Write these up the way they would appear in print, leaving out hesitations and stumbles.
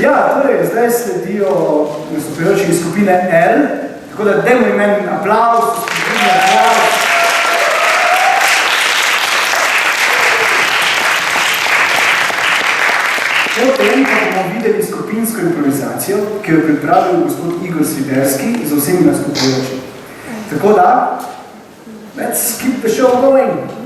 Ja, torej, zdaj sledijo nastopajoči iz skupine L, tako da dajmo imen aplauz, skupine aplauz. Potem pa bomo videli skupinsko improvizacijo, ki jo je pripravil gospod Igor Sviderski z vsemi nastopajočimi. Tako da, let's keep the show going.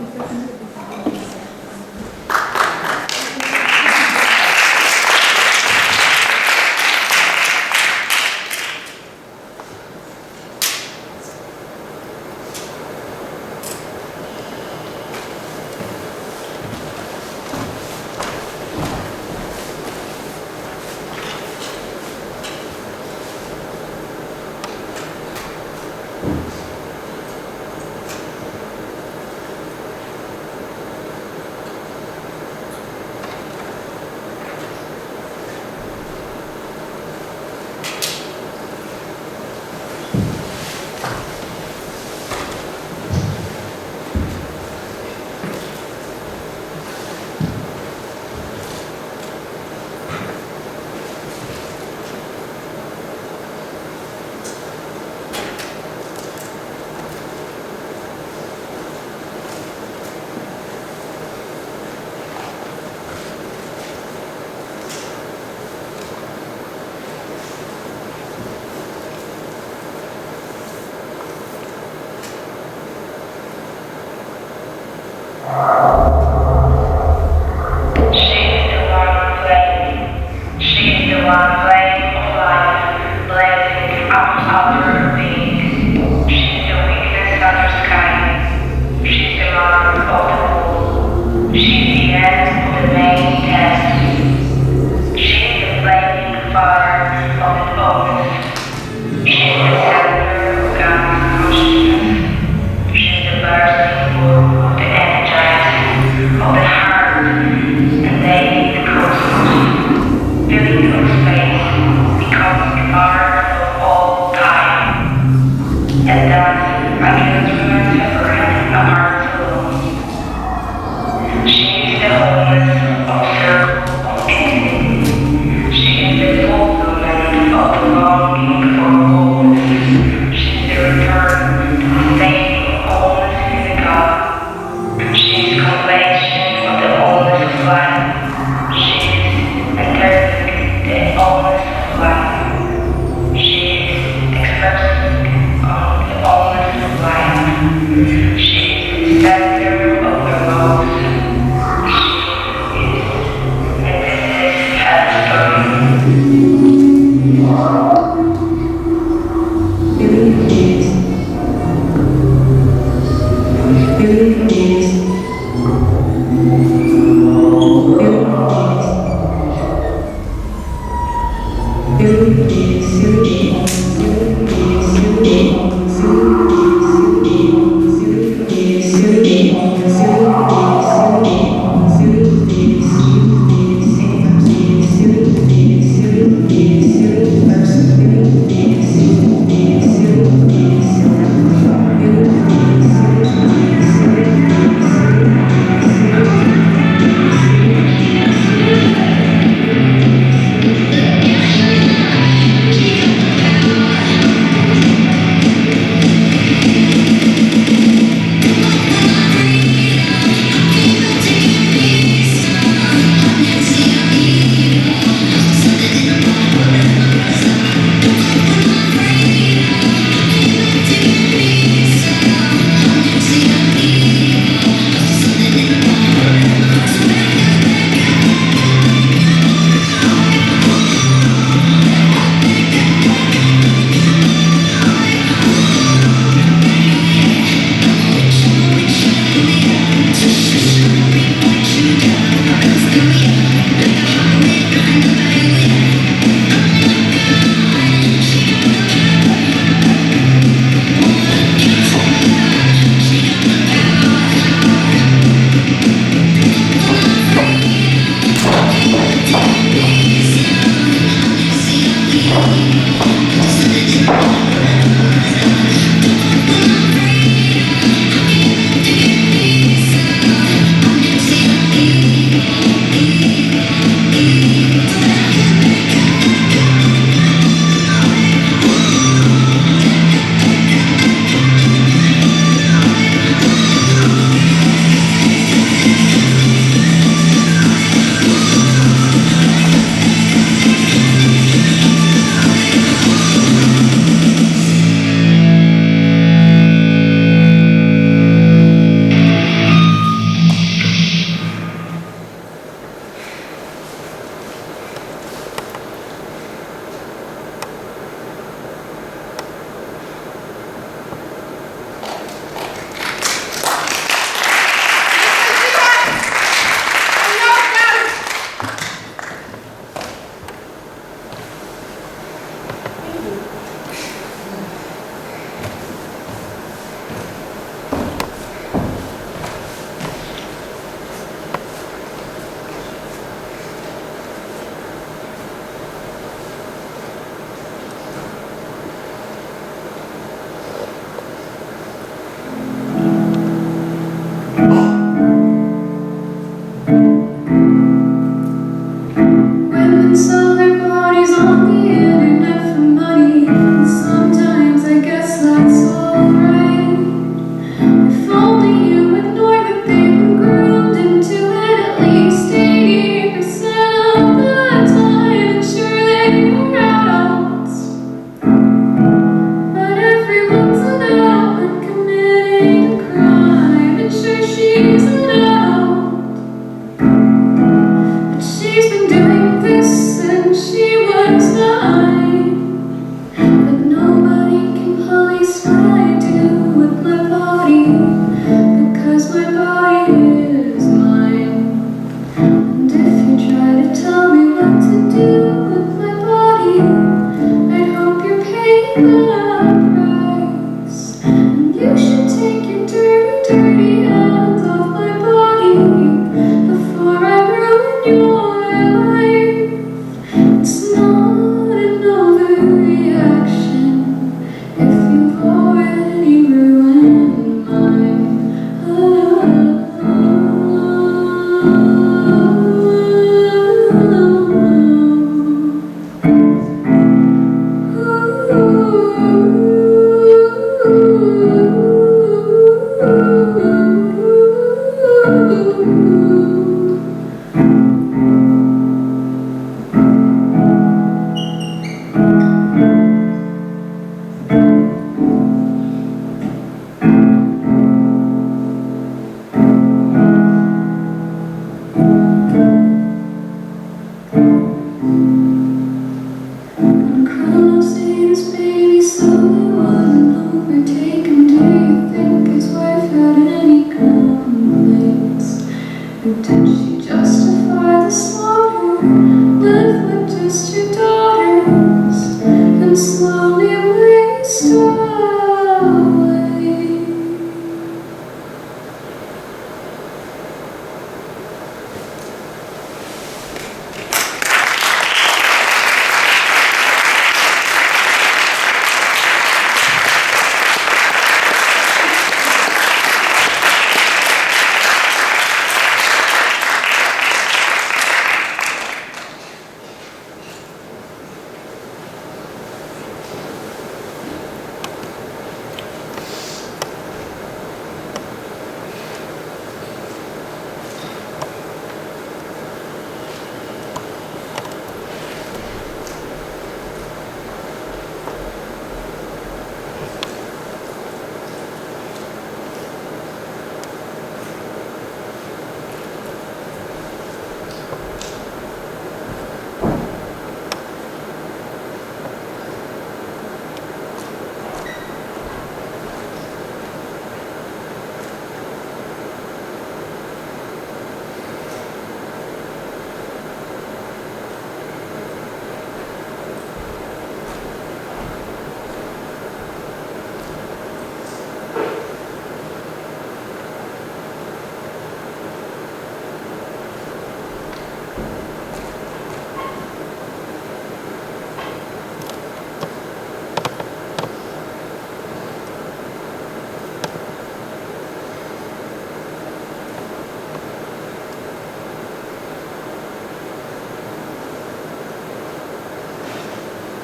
promised your daughters and slowly waste away.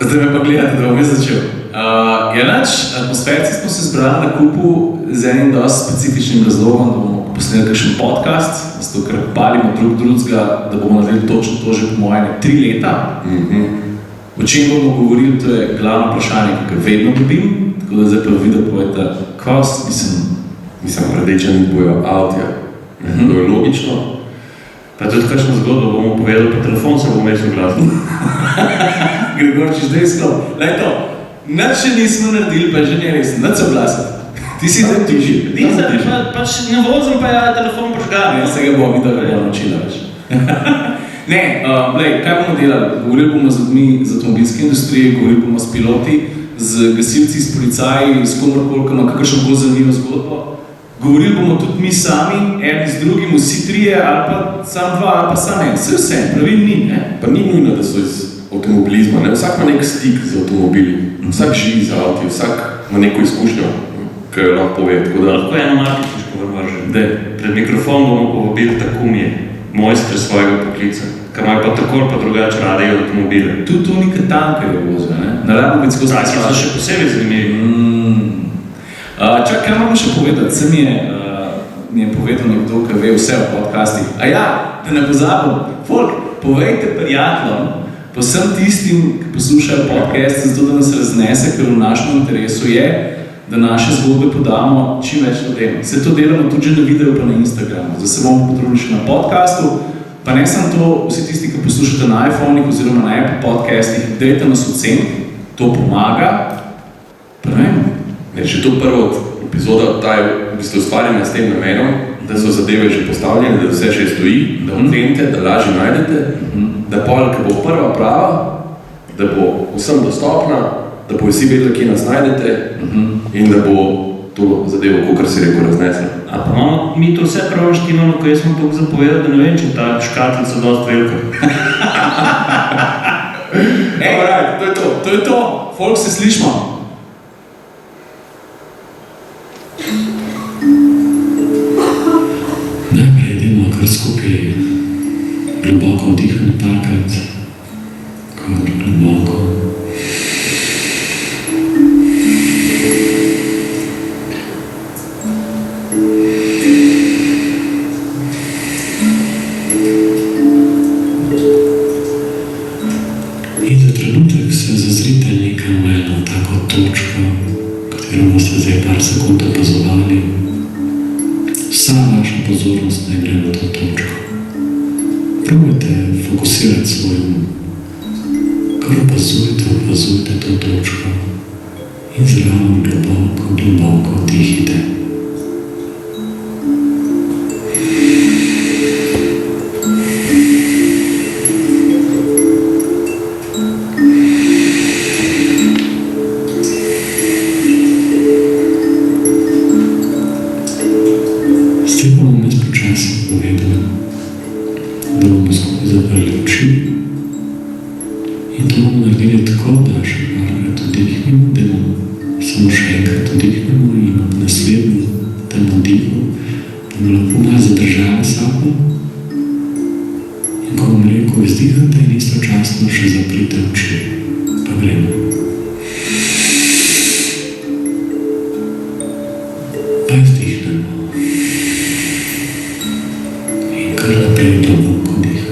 Zdaj me pa gledate, da bom jaz začel. Atmosferci smo se zbrali na kupu z enim dosti specifičnim razlogom, da bomo posneli kakšen podcast, zato ker palimo drugega, da bomo naredili točno to že po mojem 3 leta. O čem bomo govorili, to je glavno vprašanje, ki ga vedno dobim, tako da zdaj pa videl povejte, kaj mislim, predečeni bojo avtija. To je logično. Pa tudi kakšno zgodbo bomo povedali, pa telefon se bo vmes oglasil. Gregorčič, zdaj sklop. Lejto, nič še nismo naredili, pa že ne res, nič se oglasiti. Ti si zdaj tiži. Pač ne vozim, pa ja telefon požgal. Ne, se ga bo videl, da bo naučila več. Ne, kaj bomo delali? Govorili bomo z ljudmi iz avtomobilske industrije, govorili bomo s piloti, z gasilci, s policaji, s komorkoli, ki ima kakršnokoli zanimivo zgodbo. Govorili bomo tudi mi sami, eni z drugim, vsi trije, ali pa sam dva, ali pa sam en. Vse, pravil ni, ne? Pa ni nujno, da so iz avtomobilizma, ne? Vsak ima nek stik z avtomobili. Vsak živi z avti, vsak ima neko izkušnjo, ki jo lahko pove. Lahko eno marketinško vrvržem. Pred mikrofon bomo povabili Takumije, mojstre svojega poklica, ki imajo pa tako ali pa drugače rade avtomobile. Tudi to nekaj tanke je vozijo, ne? Naravno biti skozi Taki so še posebej zanimivi. Čak, kaj moram še povedati? Se mi je povedal nekdo, ki ve vse o podcastih. A ja, da ne pozabim. Folk, povejte prijateljem, pa vsem tistim, ki poslušajo podcast, zato da nas raznese, ker v našem interesu je, da naše zgodbe podamo čim več ljudem. Se to delamo tudi že na videu, pa na Instagramu. Zdaj se bomo potrudili še na podcastu, pa ne samo to, vsi tisti, ki poslušate na iPhone-ih oziroma na Apple podcastih, dajte nas oceniti, to pomaga. Pa ne vem. Že to prvo epizoda, ta je v bistvu ustvarjena s tem namenom, da so zadeve že postavljene, da vse še stoji, da ocenite, da lažje najdete, da pol, ki bo prva prava, da bo vsem dostopna, da bo vsi vedeli, kje nas najdete in da bo to zadevo, kakor si rekel, raznesla. A pa imamo mi to vse pravo štimano, ko jaz smo toliko zapovedali, da ne vem, če ta škatlica dosti velika. To je to. Folk se slišimo. Skupaj globoko vdihati parkrat, kot globoko. In za trenutek se zazrite nekam v eno tako točko, katero boste zdaj par sekund opazovali. Vsa vaša pozornost ne gre na to točko. Probajte fokusirati svoj um. Kar opazujte to točko in zraven globoko dihite. In to bomo naredili tako, da še parkrat vdihnemo, da samo še enkrat vdihnemo in ob naslednjem tem vdihu bomo lahko malo zadržali sapo. In ko bom rekel, izdihate in istočasno še zaprite oči. Pa gremo. Pa izdihnemo. In kar naprej globoko diha.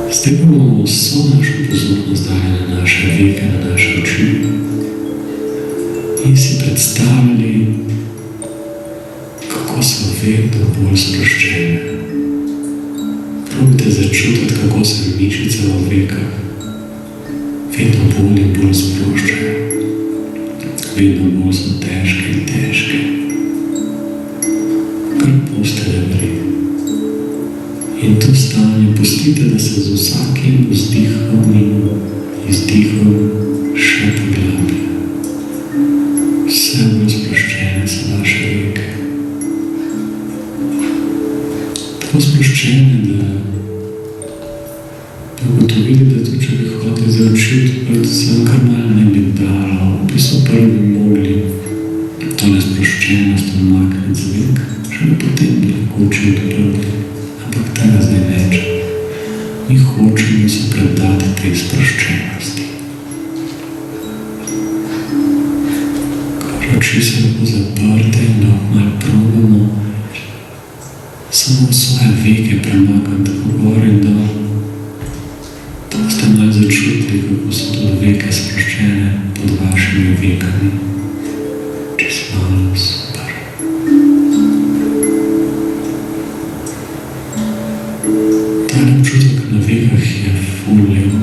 Zdaj pa bomo vso našo pozornost dali na naše veke, na naše oči in si predstavili, kako so vedno bolj sproščene. Probajte začutiti, kako se mišice v vekah vedno bolj in bolj sproščajo. Vedno bolj so težke in težke. Kar pustite naprej. In to stanje pustite, da se z vsakim vzdihom in izdihom še poglablja. Vse bolj sproščene so vaše veke. Tako sproščene, da bi ugotovili, da tudi če bi hoteli za oči odprti, se vam kar malo ne bi dalo. V bistvu prvi bi mogli tole sproščenost umakniti z vek, šele potem bi lahko oči odprli. Ampak tega zdaj več. Mi hočemo se predati tej sproščenosti. Ko oči se lahko zaprte in lahko malo probamo samo svoje veke premakniti tako gor in dol. Da boste malo začutili, kako so tudi veke sproščene pod vašimi vekami. Čisto malo super. Tale občutek na vekah je ful lep.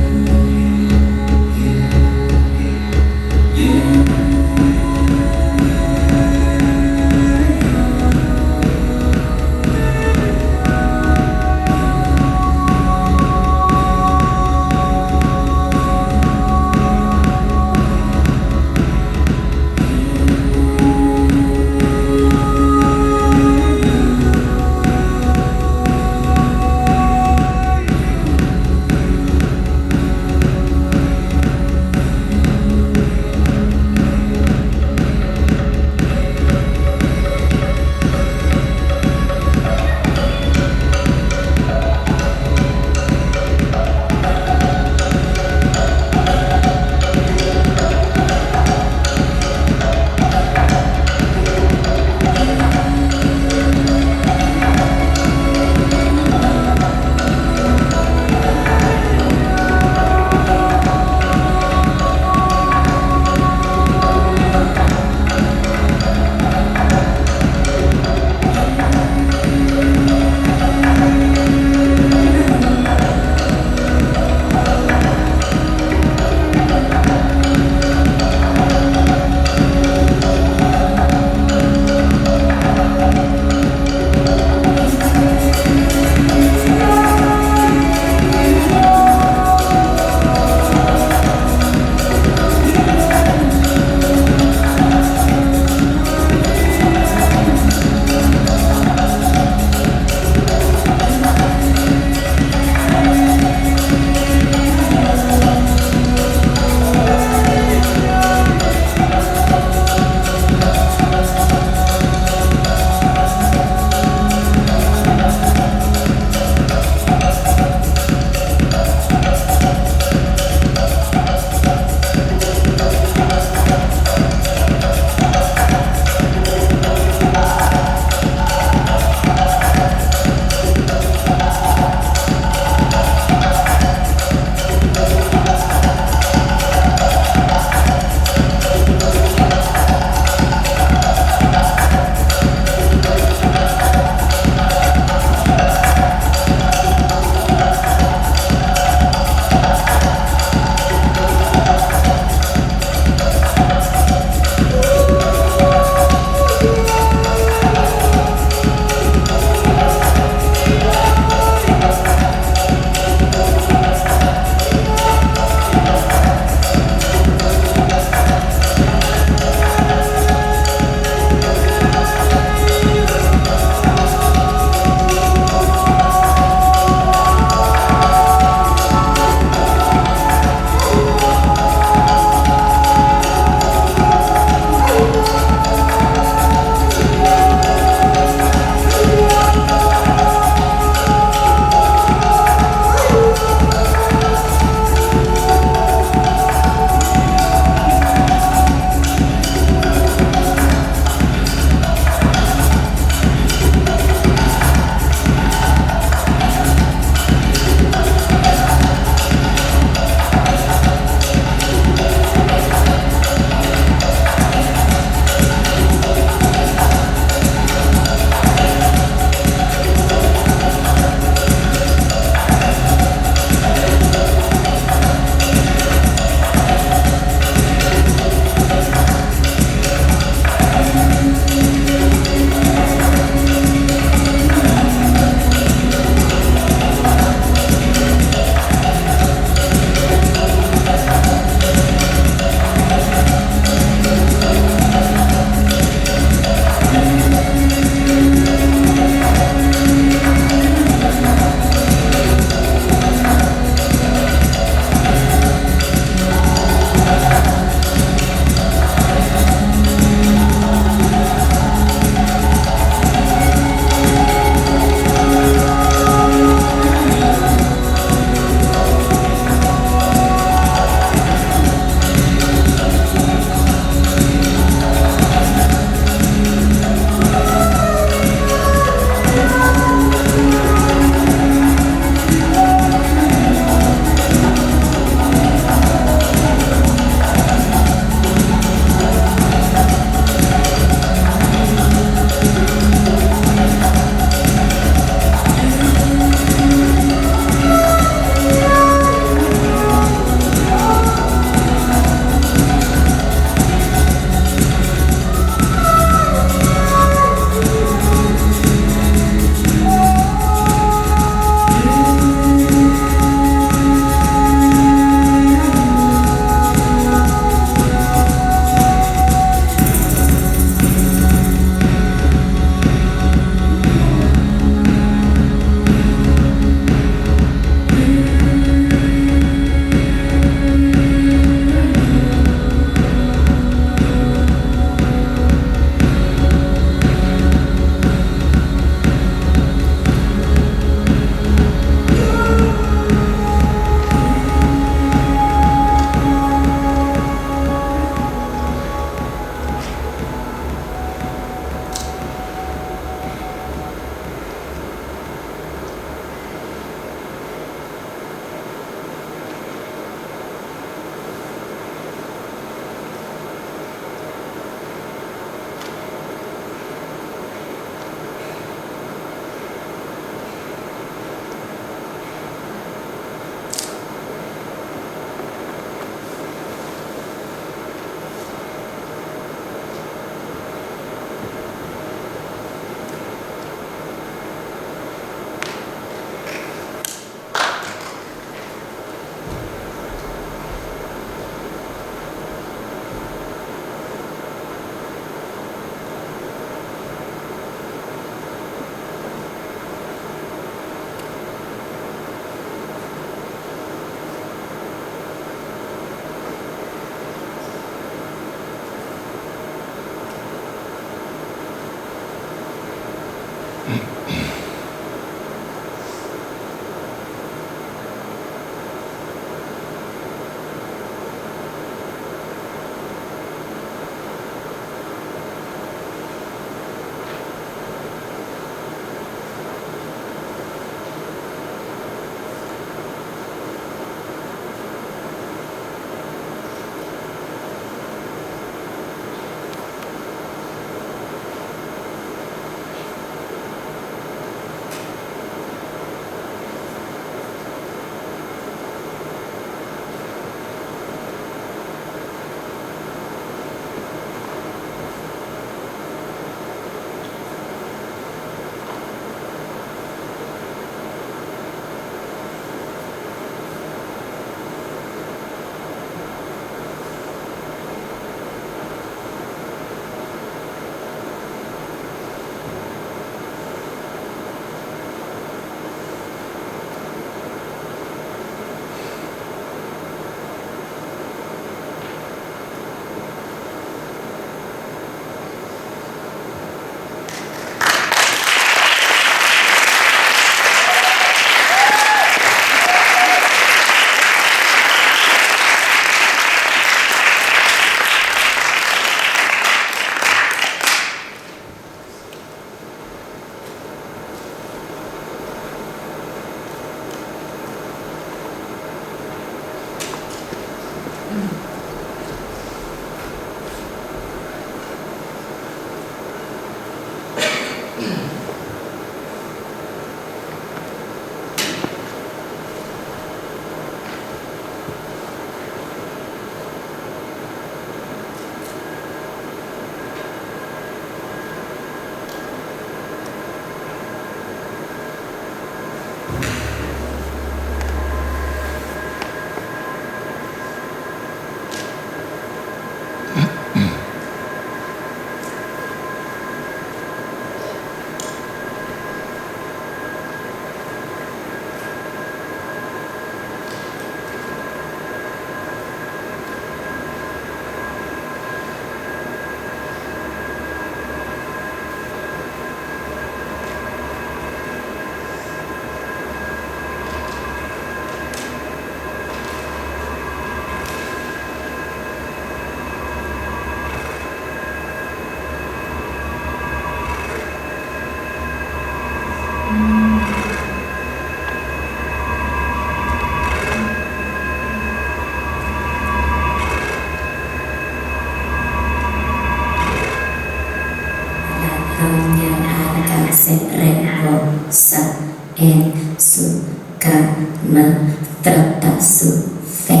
en su cama trata su fe.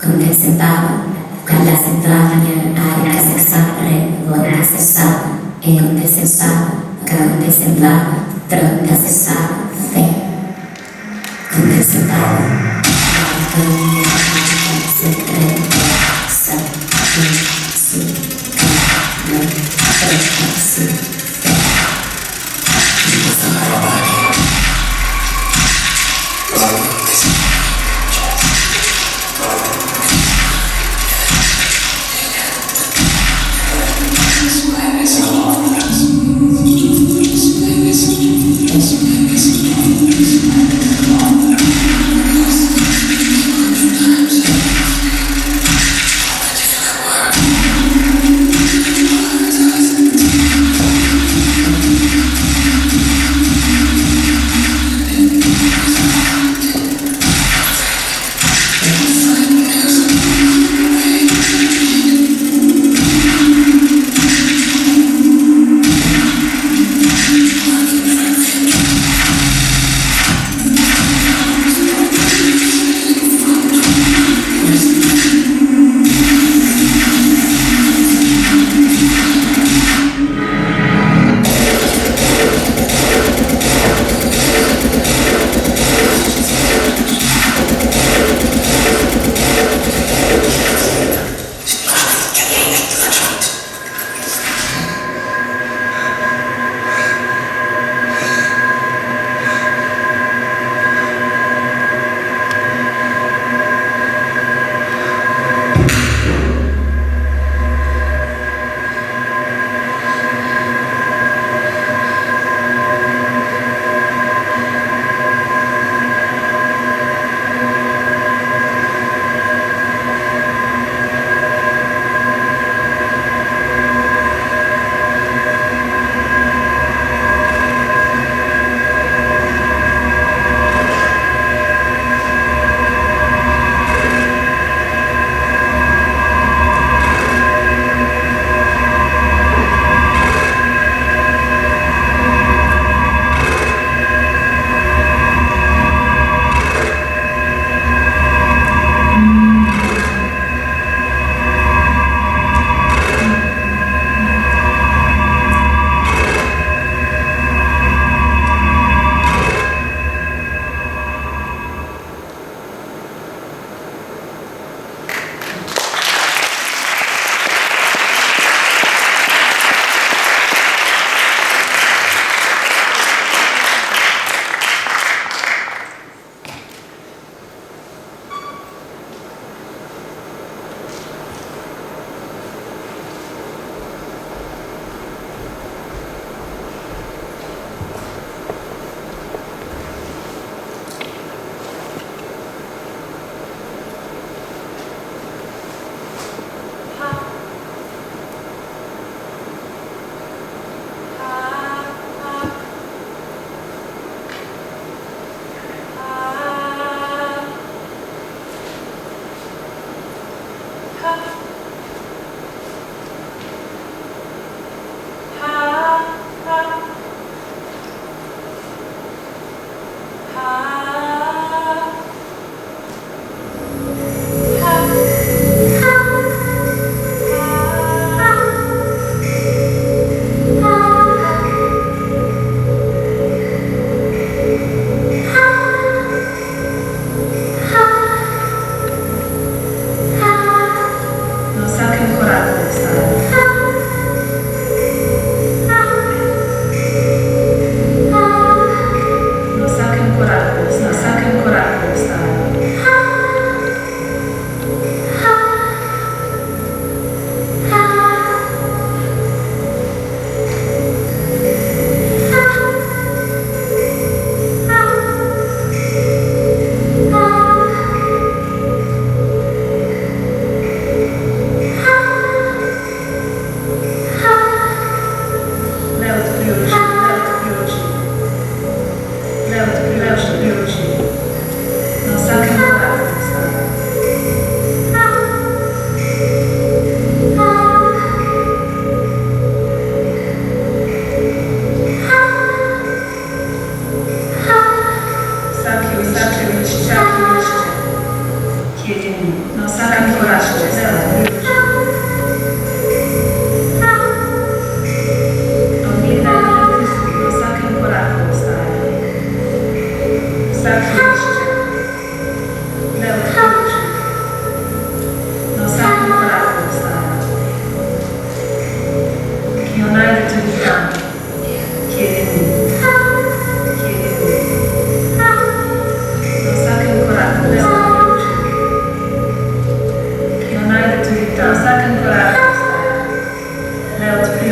Contemplaba con las entrañas a sexare, donde cesaba, y donde cesaba, contemplaba, trata cesaba fe. Contemplaba con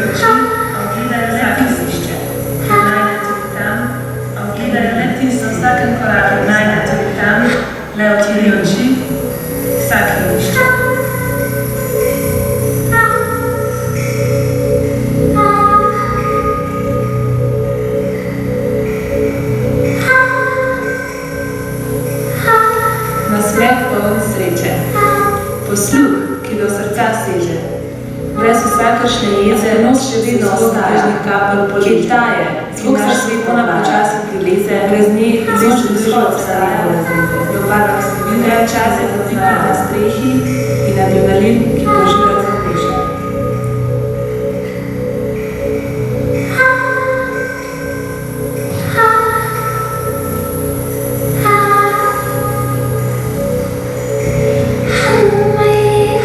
oči, a ogledajo vsake lišče. Najde tudi tam, a ogledajo le tisto v vsakem koraku. Najde tudi tam, le otvori oči, vsake lišče. Nasmeh poln sreče. Posluh, ki do srca seže. Brez vsakršne jeze, nos še vedno ostaja, ki taje, zvok se svetona počasi prileze, brez nje izlož vzhod ostaja, v barvah svine, čas je popika na strehi in adrenalin, ki požiga zapeže.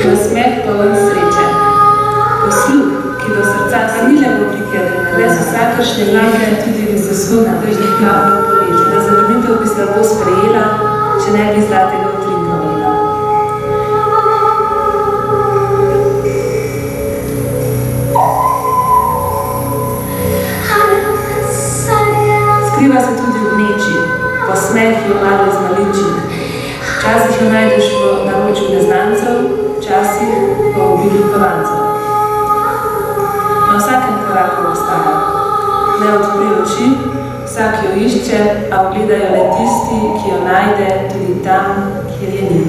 Nasmeh poln sreče. Posluh, ki do srca ni le v obliki adrenalina, brez vsakršne jeze, tudi v zasluh tržnih kapelj poleže. Da zavrnitev bi slabo sprejela, če ne bi zlatega utripka imela. Skriva se tudi v gneči, posmeh jo malo izmaliči. Včasih jo najdeš v naročju neznancev, včasih pa v obilju kovancev. Na vsakem koraku obstaja. Ne odpri oči, vsak jo išče, a ogledajo le tisti, ki jo najde tudi tam, kjer je ni.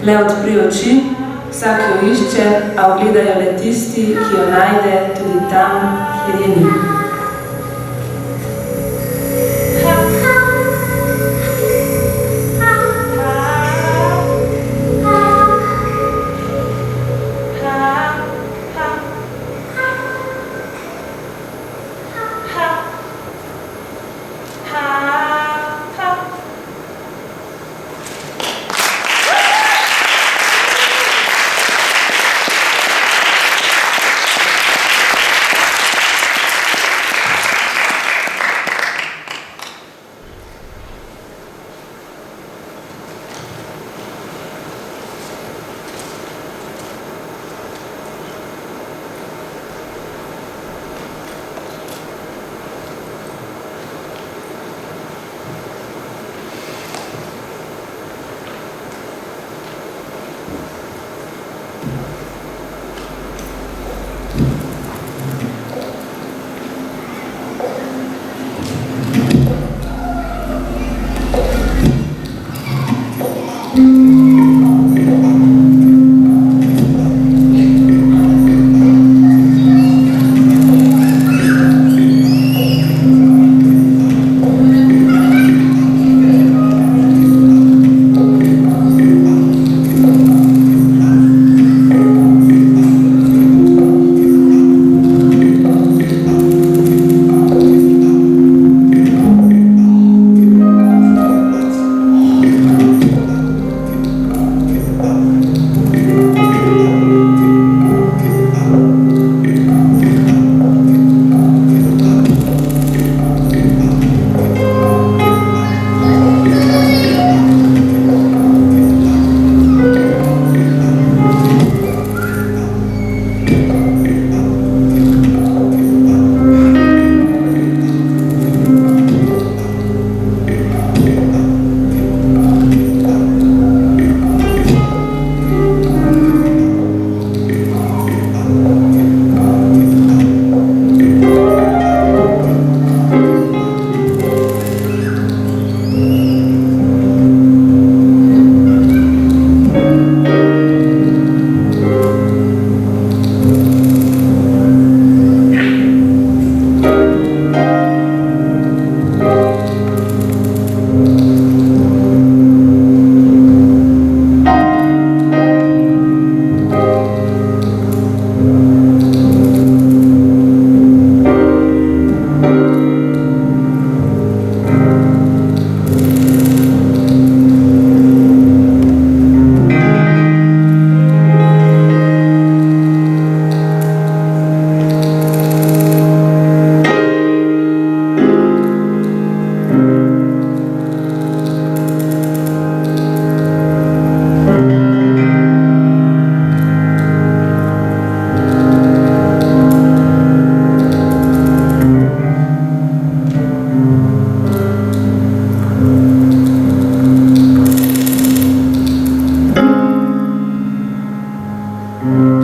Le odpri oči, vsak jo išče, a ogledajo le tisti, ki jo najde tudi tam, kjer je ni. Stop!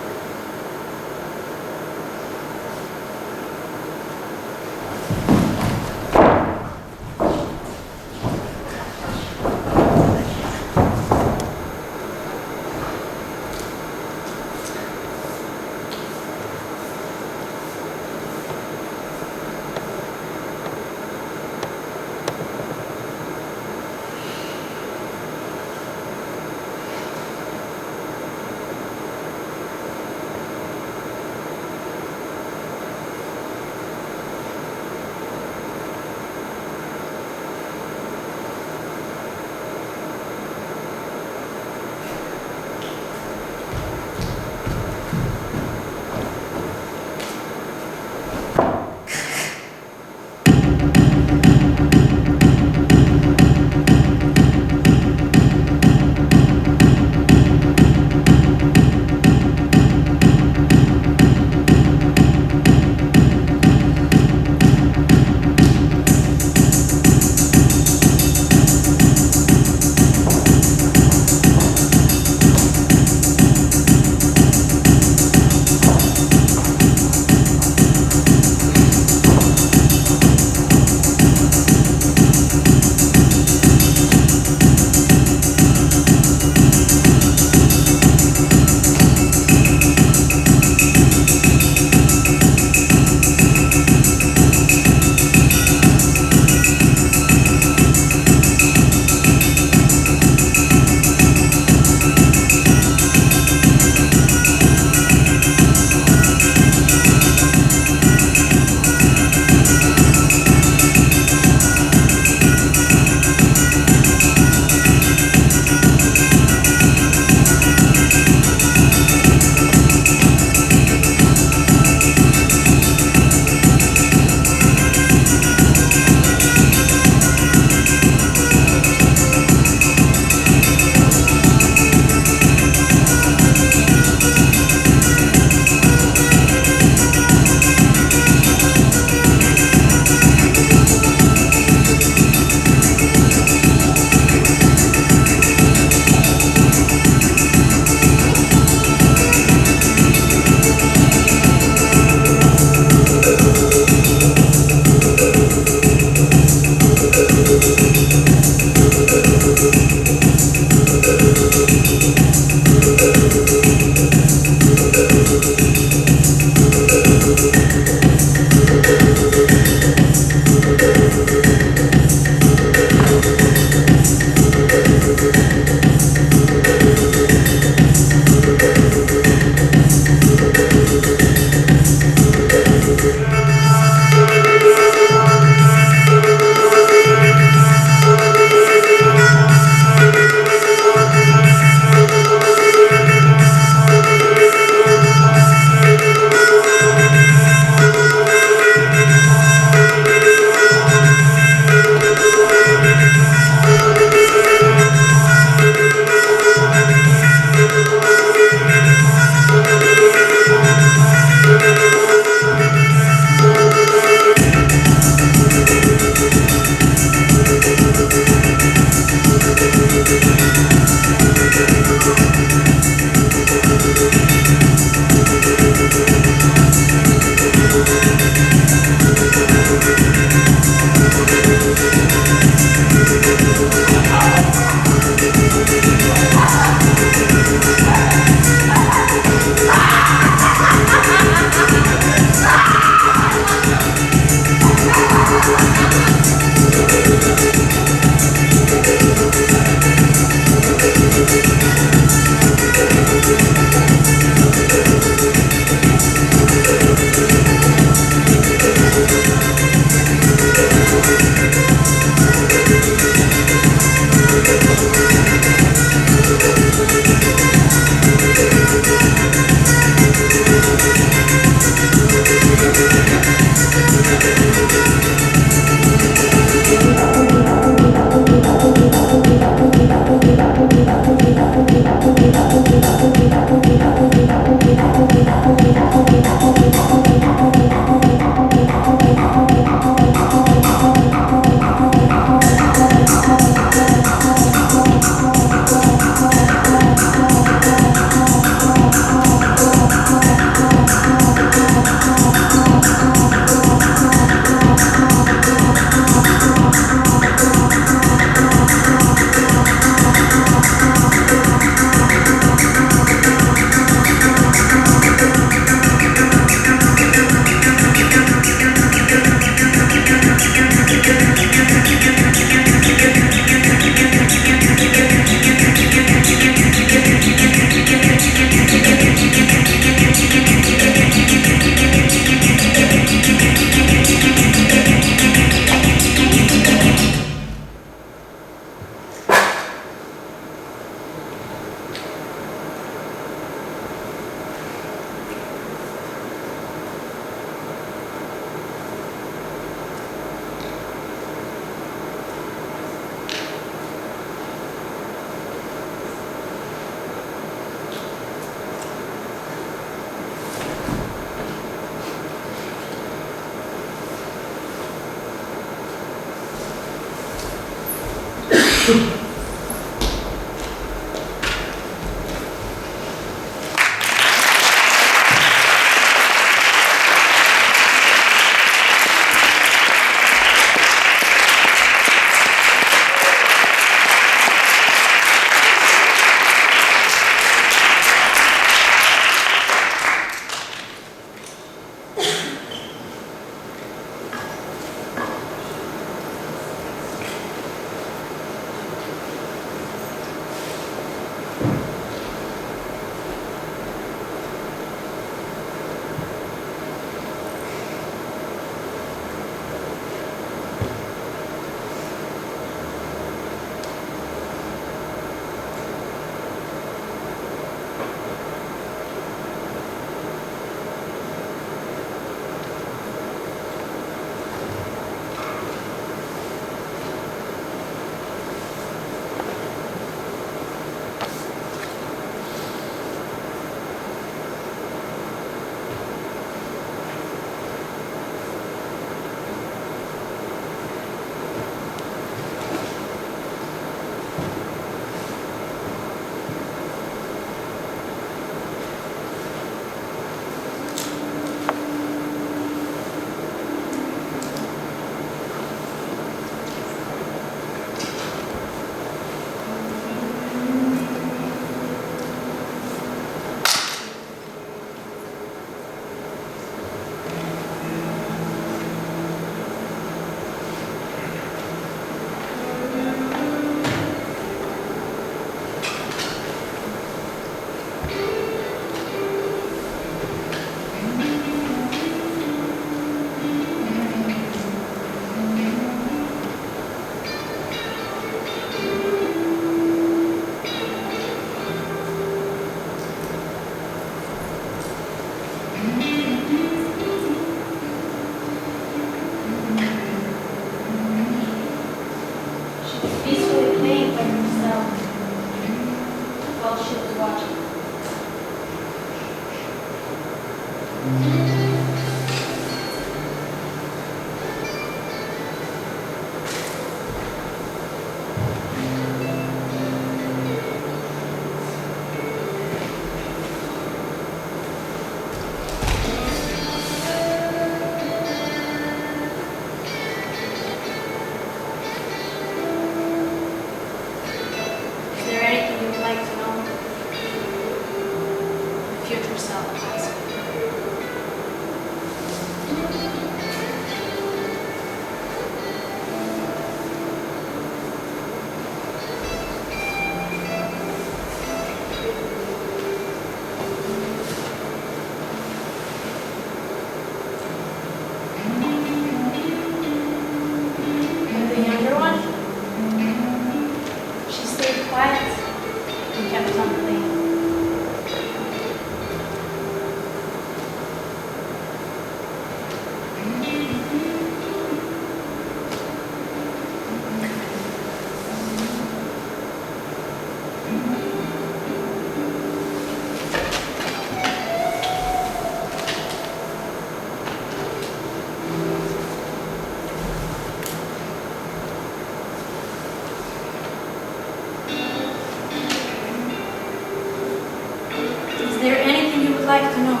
like to know.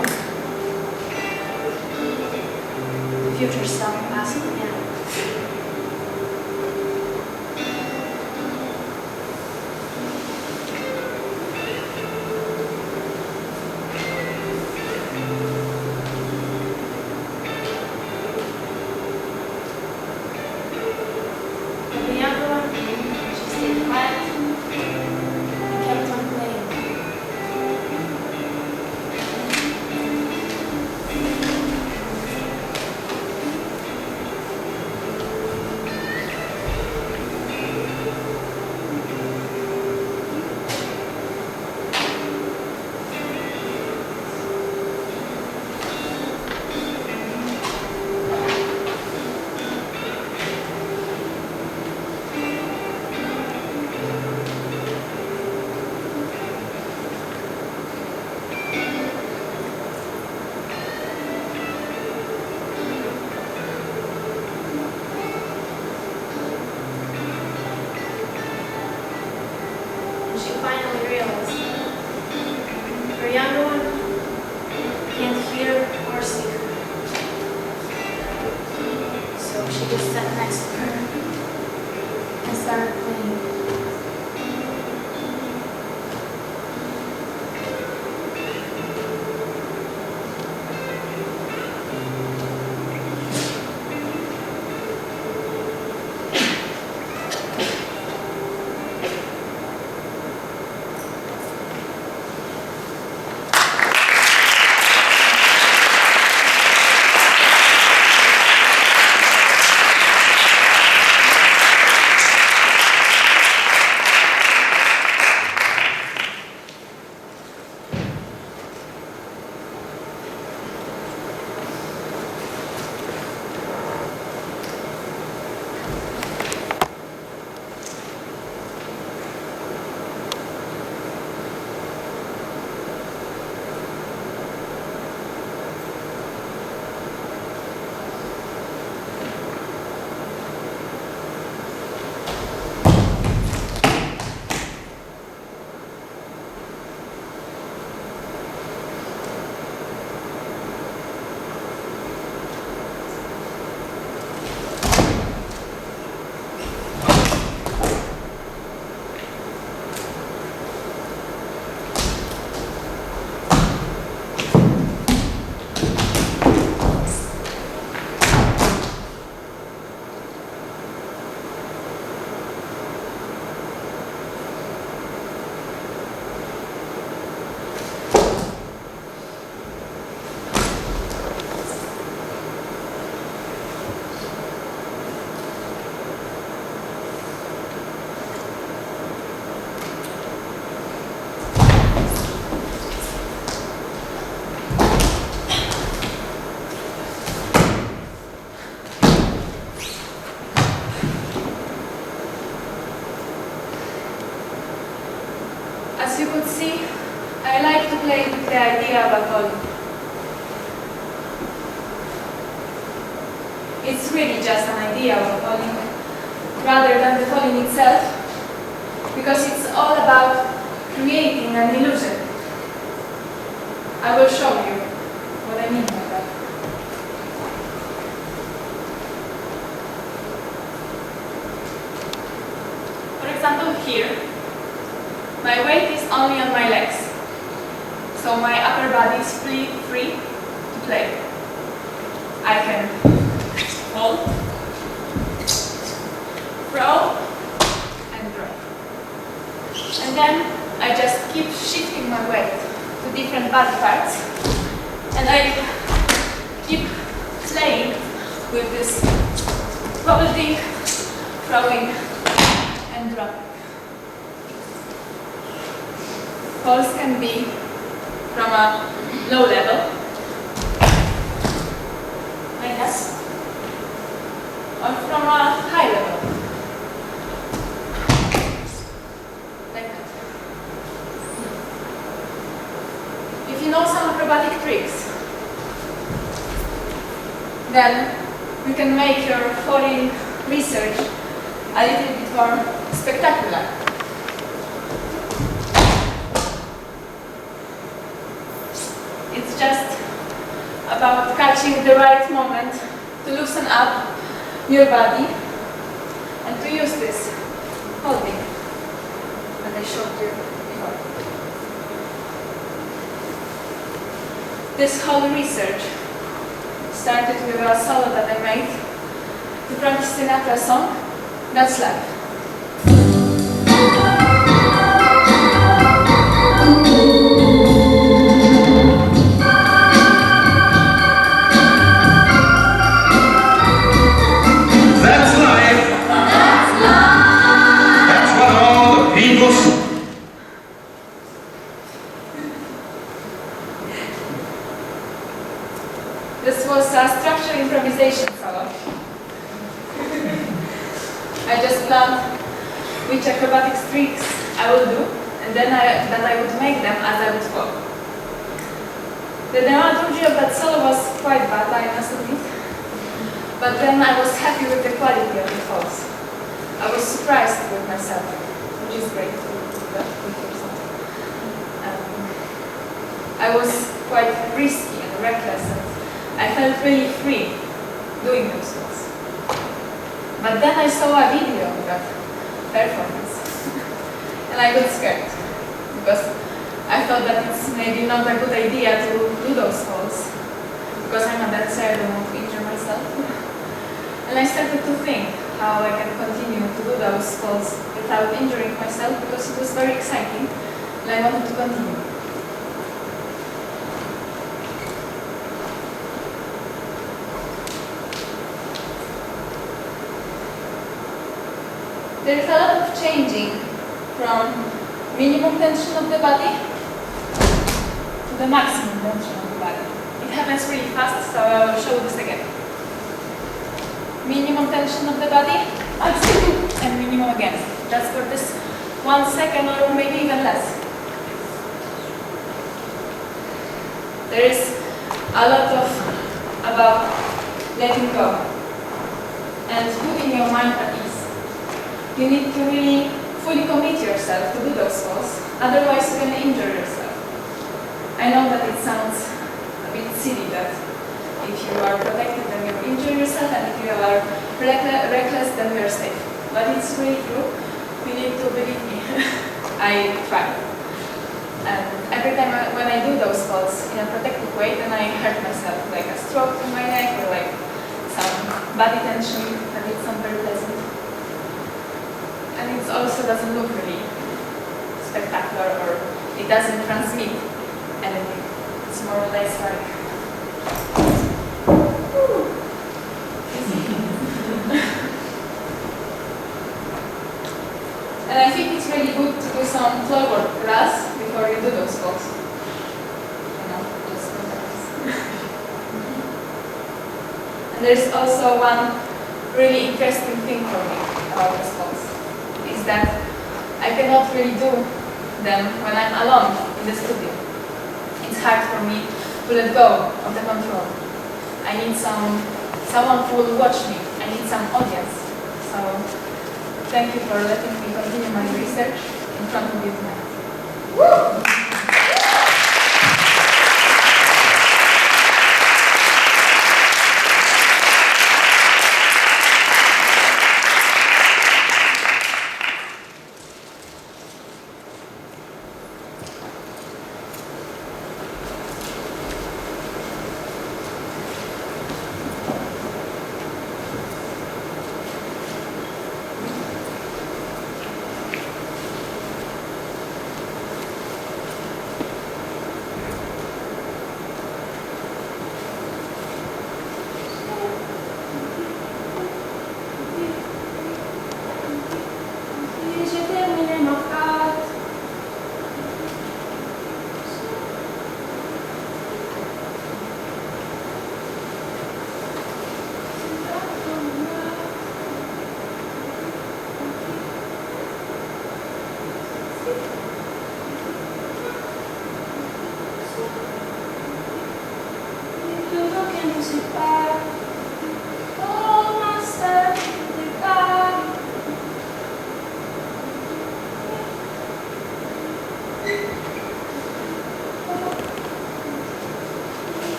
The future self asked again. But the younger one, she stayed quiet and kept on playing. whisper and start playing. As you could see, I like to play with the idea of a falling. It's really just an idea of a falling, rather than the falling itself, because it's all about creating an illusion. I will show you what I mean by that. For example, here, my weight is only on my legs, so my upper body is free to play. I can hold, throw, and drop. And then I just keep shifting my weight to different body parts, and I keep playing with this holding, throwing, and dropping. Falls can be from a low level, like that, or from a high level, like that. If you know some acrobatic tricks, then you can make your falling research a little bit more spectacular. It's just about catching the right moment to loosen up your body and to use this holding that I showed you before. This whole research started with a solo that I made to Frank Sinatra song, That's Life. This was a structured improvisation solo. I just planned which acrobatic tricks I will do, and then I would make them as I would fall. The dramaturgy of that solo was quite bad, I must admit, but then I was happy with the quality of the falls. I was surprised with myself, which is great to do that with yourself. I was quite risky and reckless, and I felt really free doing those things. But then I saw a video of that performance and I got scared because I thought that it's maybe not a good idea to do those falls because I'm a dancer, I don't want to injure myself. And I started to think how I can continue to do those falls without injuring myself because it was very exciting and I wanted to continue. There is a lot of changing from minimum tension of the body to the maximum tension of the body. It happens really fast, so I will show this again. Minimum tension of the body, maximum, and minimum again. Just for this 1 second or maybe even less. There is a lot of about letting go and putting your mind at ease. You need to really fully commit yourself to do those falls, otherwise you're going to injure yourself. I know that it sounds a bit silly that if you are protected then you will injure yourself and if you are reckless then you are safe. But it's really true. You need to believe me. I try. And every time when I do those falls in a protective way, then I hurt myself, like a stroke in my neck or like some body tension that it's not very pleasant. And it also doesn't look really spectacular or it doesn't transmit anything. It's more or less like and I think it's really good to do some floorboard class before you do those falls. You know, just and there's also one really interesting thing for me about those falls. Is that I cannot really do them when I'm alone in the studio. It's hard for me to let go of the control. I need someone who will watch me. I need some audience. So thank you for letting me continue my research in front of you tonight. Woo!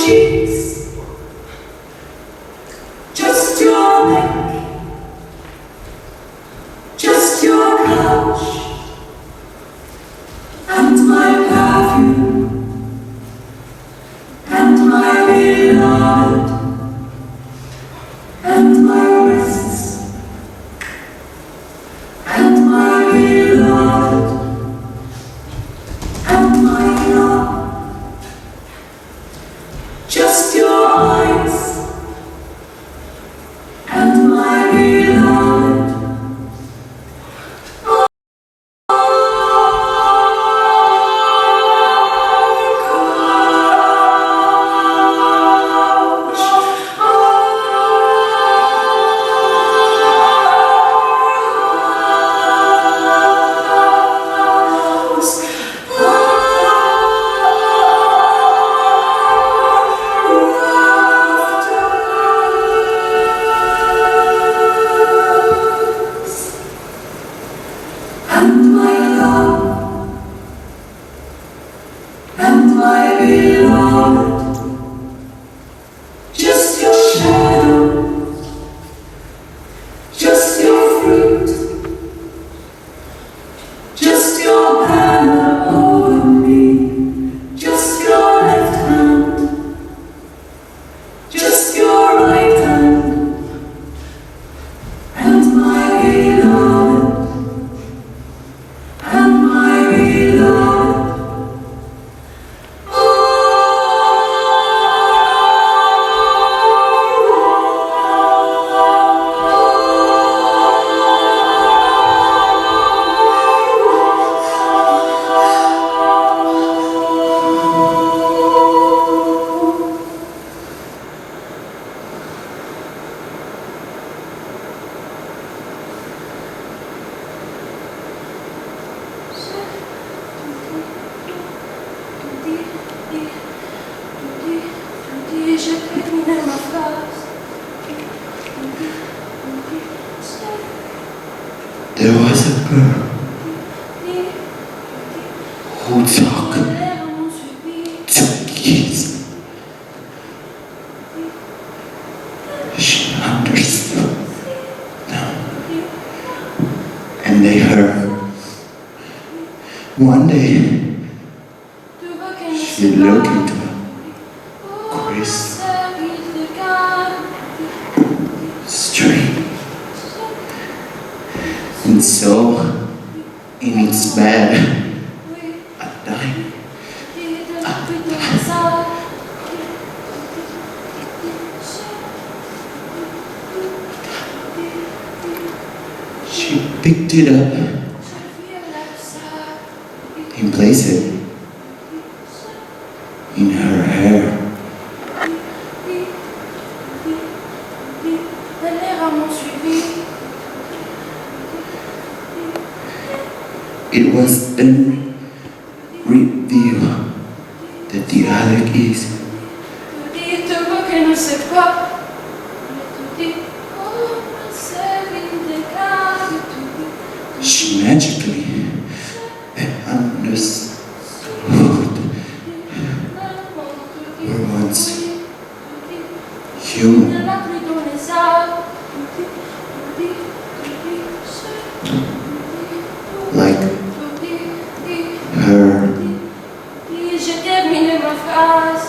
cheeks, just your neck, just your couch, and my perfume, and my beloved, and my wrists, and my beloved, and my love. Just your eyes, and my beloved. And my love, and my beloved, just your shadow, just your fruit, just your banner over me, just your left hand, just your right hand, and my beloved. And my beloved, J'ai terminé ma phrase. There was a girl who took kids. She understood them. And they heard. One day, she looked into a crystal stream and saw in its bed a dime. She picked it up and placed it in her hair. It was then revealed that the attic is she magically understood were once human. Like her. J'ai terminé ma phrase.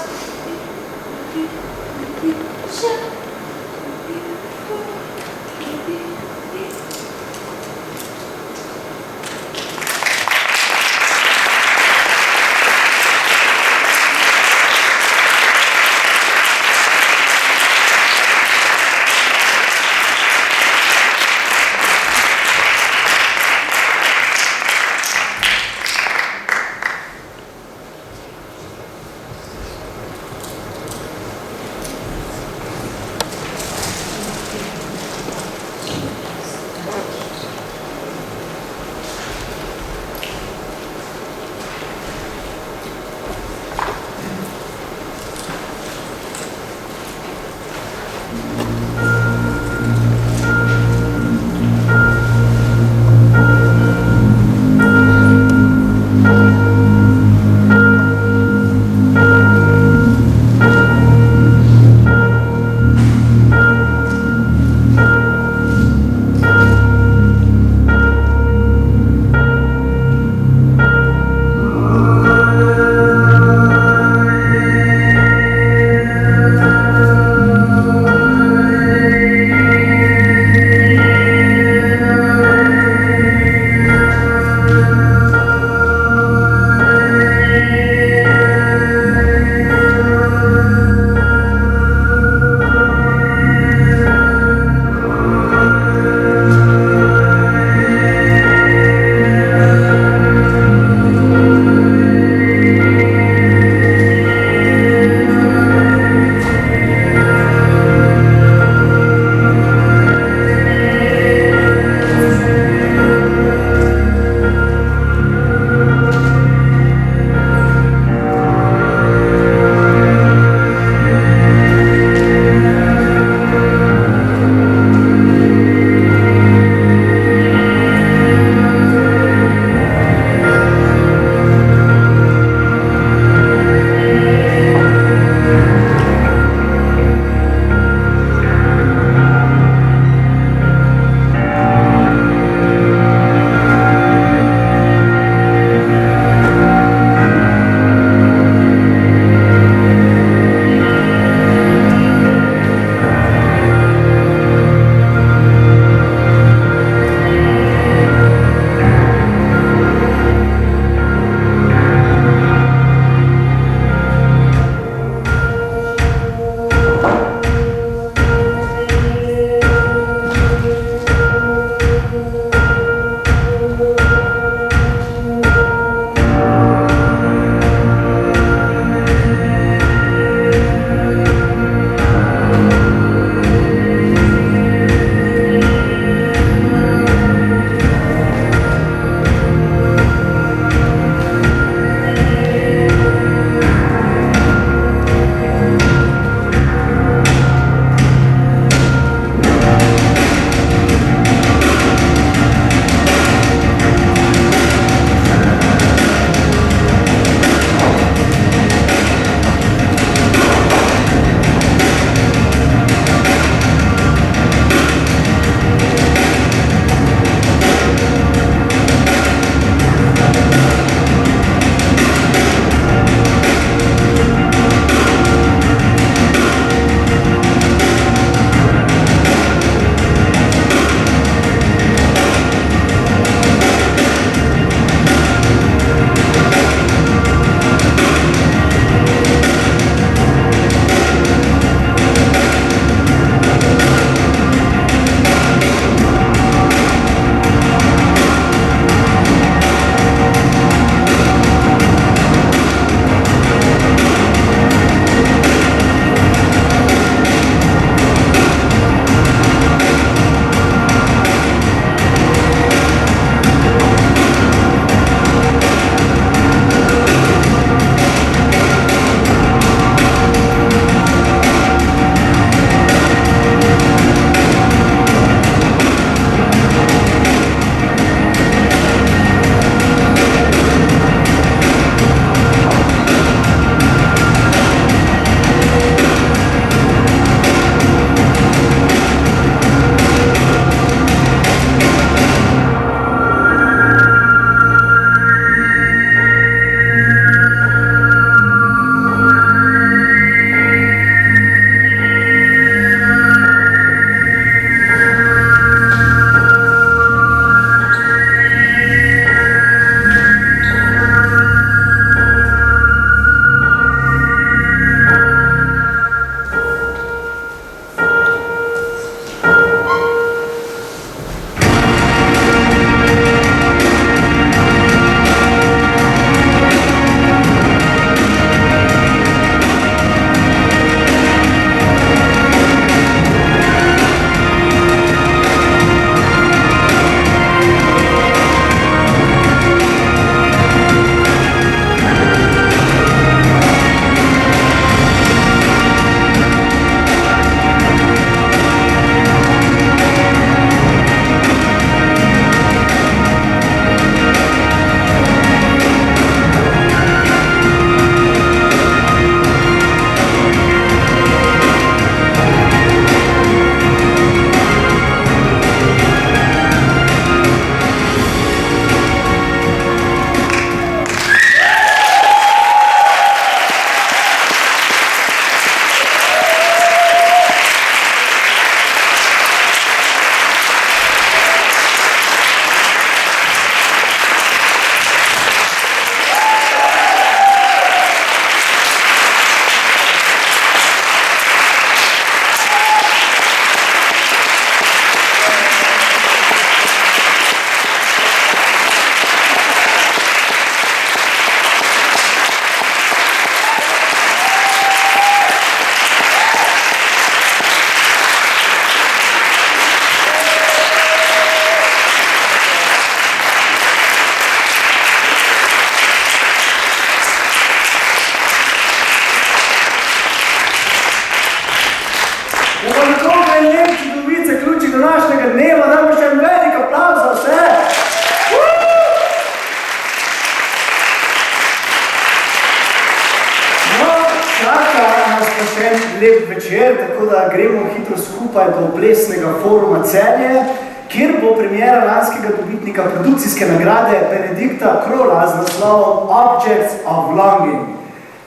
lep večer, tako da gremo hitro skupaj do plesnega foruma Celje, kjer bo premiera lanskega dobitnika produkcijske nagrade Benedikta Krola z naslovom Objects of Longing.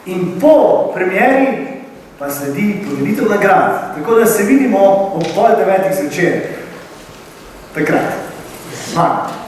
In po premieri pa sledi podelitev nagrad, tako da se vidimo ob 8:30 zvečer. Takrat. Hvala.